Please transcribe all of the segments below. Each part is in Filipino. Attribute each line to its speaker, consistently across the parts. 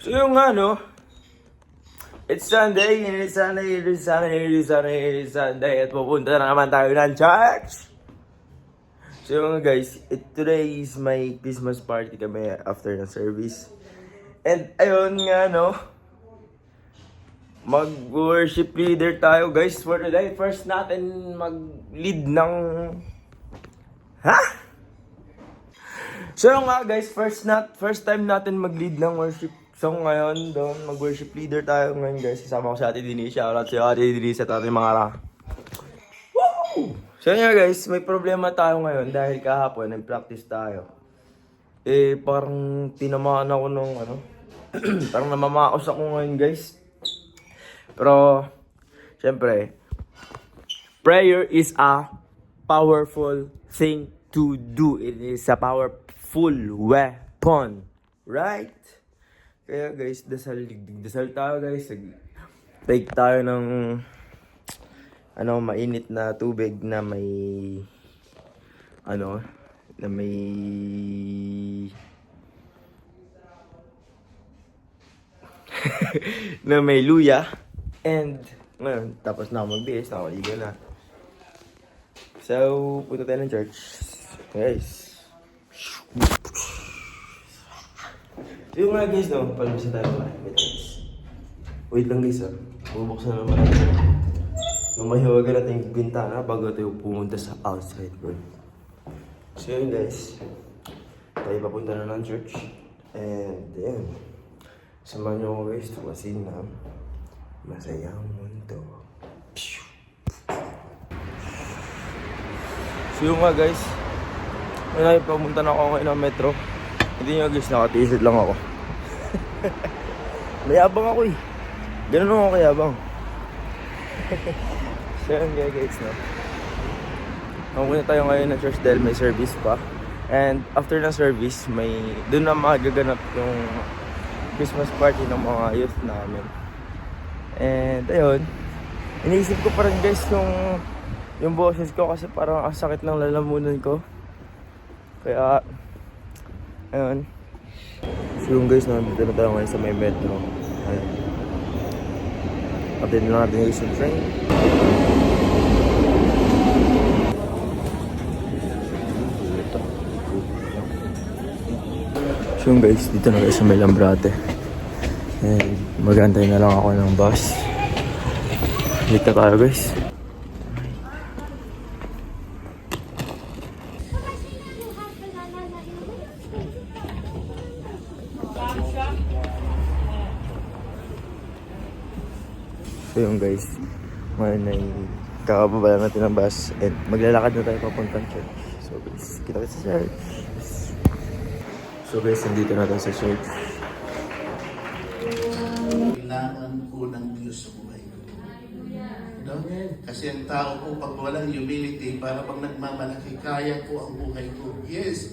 Speaker 1: So yung ano, it's Sunday, and it's Sunday, it's Sunday, it's Sunday, it's Sunday, at pupunta na naman tayo ng church! So yung guys, today is my Christmas party kami after ng service. And ayun nga no, mag-worship leader tayo guys for today. First natin mag-lead ng... Ha? So nga guys, first time natin mag-lead ng worship song ngayon. Doon, mag-worship leader tayo ngayon guys. Kasama ko si Ate Denise. Shoutout si Ate Denise at Ate Mara. Woo! So nga guys, may problema tayo ngayon dahil kahapon nag-practice tayo. Parang tinamaan ako nung ano. Parang namamaos ako ngayon guys. Pero, syempre, prayer is a powerful thing to do. It is a powerful weapon. Right? Kaya guys, dasal tayo guys. Take tayo ng mainit na tubig na may na may luya. And ngayon, tapos na ako magbihis, nakaligo na. So, punta tayo ng church. Guys. So yung mga guys, no, palabas na tayo kumain. Wait lang guys, bubuksan naman natin. Nung mahiwagan natin yung bintana bago tayo pumunta sa outside world. So yun guys, tayo papunta na ng church. And yun, samahan nyo ako guys tumasin na masayang mundo. So yun nga guys, ngayon pamunta na ako ngayon ng metro. Hindi nyo guys, nakatiisid lang ako. Mayabang ako eh. Ganun ako kayabang. So yun guys, no? Mamunta tayo ngayon ng church dahil may service pa. And after ng service, doon na magaganap yung Christmas party ng mga youth namin. And ayun, iniisip ko pa rin guys yung boses ko kasi parang ang sakit ng lalamunan ko. Kaya, ayun. So yung guys, nandito na tayo ngayon sa may metro. Ayun. Attend na natin guys yung train. So yung guys, dito na guys sa may Lambrate. And mag-antay na lang ako ng bus. Dito tayo guys. So yung guys, ngayon ay kakababa lang natin ng bus and maglalakad na tayo papuntang church. So guys, kita sa church. So guys, nandito na tayo sa church.
Speaker 2: Kailangan ko ng Diyos sa buhay ko. No? Kasi ang tao ko, pag walang humility, para pag nagmamalaki, kaya ko ang buhay ko. Yes!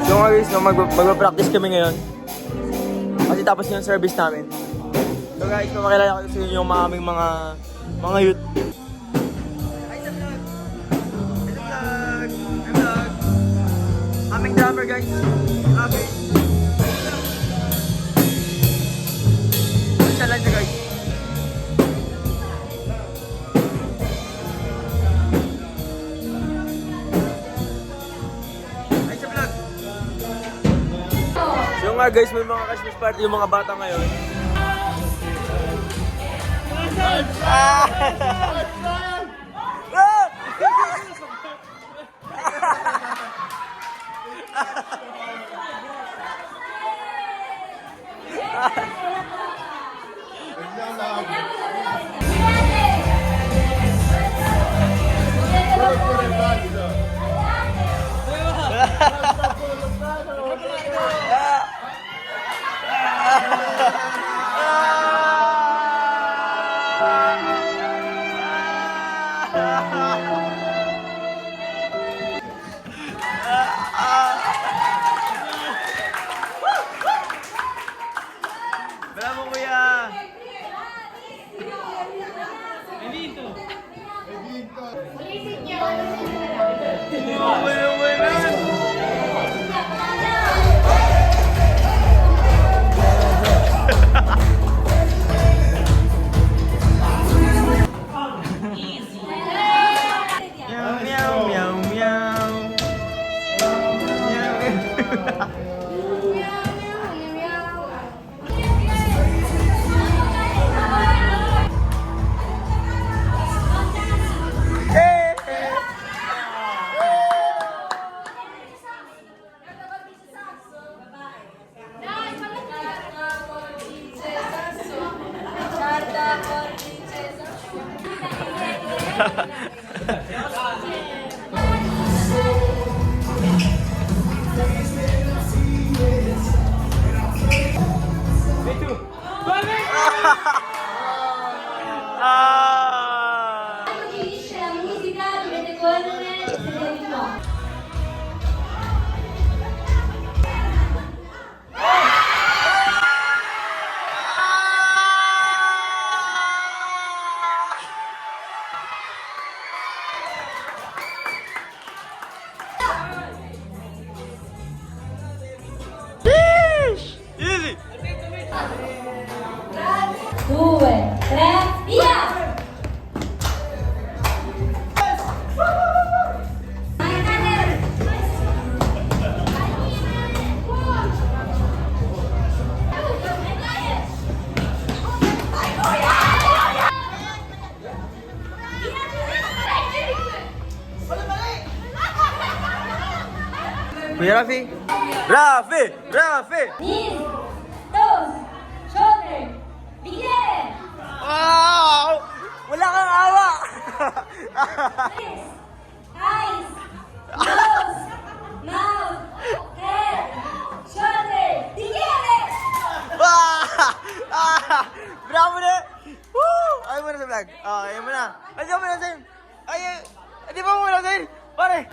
Speaker 1: So nga guys, magpa-practice kami ngayon. Kasi tapos yung service namin. So guys, makilala ko sa inyo yung aming mga youth. Hi sa vlog! Hi sa vlog! Hi vlog! Aming drummer guys. Okay. Siya lang siya guys. Hi sa vlog! So nga guys, may mga Christmas party yung mga bata ngayon. Bravo, kuya!
Speaker 3: Ulitin niyo na lang.
Speaker 1: Meow, meow, meow, meow. Ah!
Speaker 3: Finisce la musica, dovete correre e sedere di nuovo.
Speaker 1: Easy!
Speaker 3: 2, 3, via!
Speaker 1: Kuya Rafi? Rafi! Rafi!
Speaker 3: Knees, toes, shoulder, bigyan!
Speaker 1: Wow! Wala kang awa!
Speaker 3: Lips, eyes, nose, mouth, head, shoulder, bigyan!
Speaker 1: Bravo na! Woo! Ayaw mo na sa vlog. Ayaw mo na. Ayaw mo na sa di ba mo na sa pare?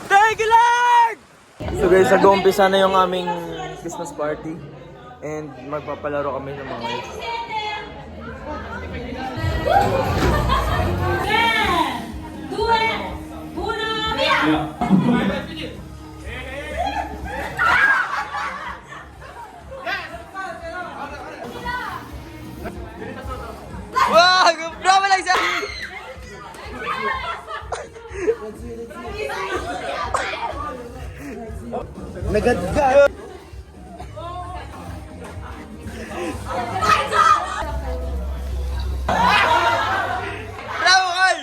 Speaker 1: Thank you, Lord! So guys, nag-uumpisa na yung aming Christmas party. And magpapalaro kami ng mga guys.
Speaker 3: 3, 2, 1, via!
Speaker 1: Wow! Bravo lang siya! Nagadga! Bravo, Carl!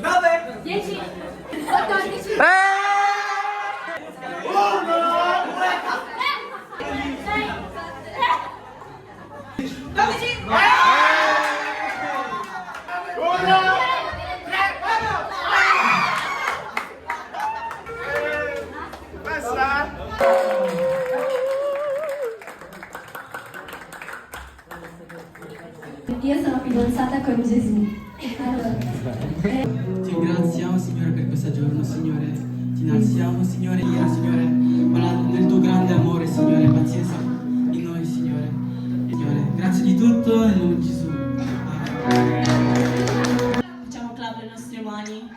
Speaker 1: Grabe!
Speaker 3: 10, 14,
Speaker 4: Io sono fidanzata con Gesù. Allora,
Speaker 5: Ti ringraziamo Signore per questo giorno, Signore. Ti innalziamo, Signore, Signore, del tuo grande amore, Signore, pazienza in noi, Signore. Signore, grazie di tutto nel nome di Gesù. Facciamo clap le nostre mani.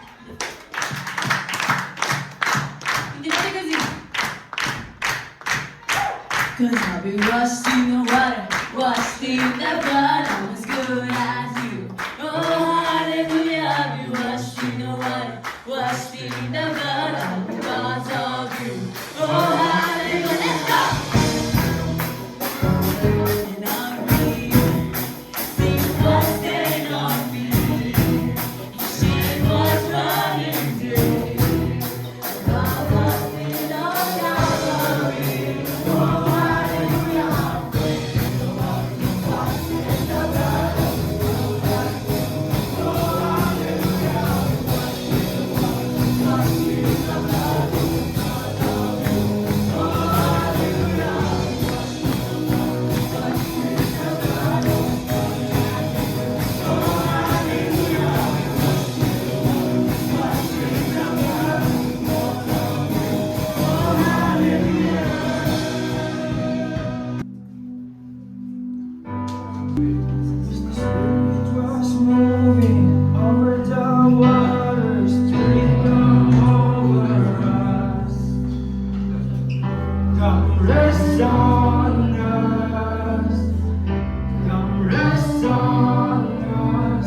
Speaker 5: Continuate così. Cause I've been washed in the water, washed in the blood, I'm as good as you. Oh, hallelujah, I've been washed in the water, washed in the blood, I'm because of you. Oh, hallelujah, let's go! And I'm real, sin was dead on me, sin was running through, God was with all Calvary. Oh, hallelujah, I'm grateful, washed in the blood of Oh, hallelujah, I'm washed in the blood of
Speaker 1: Come rest on us. Come rest on us.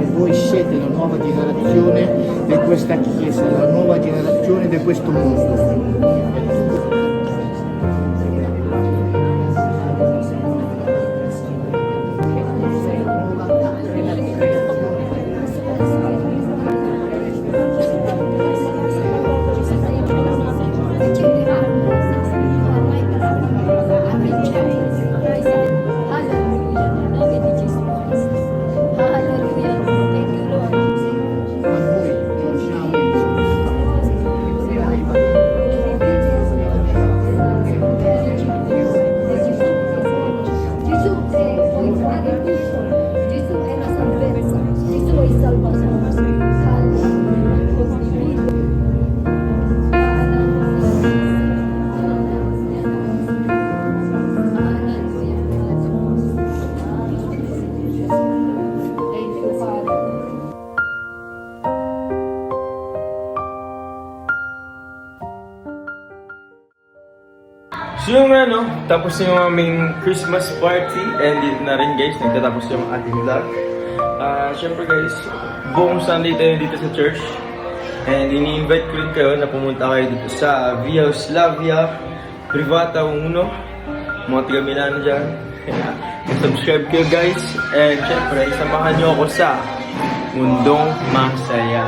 Speaker 6: E voi siete la nuova generazione di questa Chiesa, la nuova generazione di questo mondo. Ma noi non siamo
Speaker 4: Gesù è il Padre tutto, Gesù è la salvezza, Gesù è il Salvatore. Alleluia. Condivido. Thank you, Father.
Speaker 1: So yung ano, tapos yung aming Christmas party and dito na rin guys, nagtatapos yung ating vlog. Siyempre guys, buong Sunday tayo dito sa church. And ini-invite ko rin kayo na pumunta kayo dito sa Via Slavia Privata 1. Mga taga Milano dyan. Subscribe kayo guys. And siyempre, samahan nyo ako sa Mundong Masaya.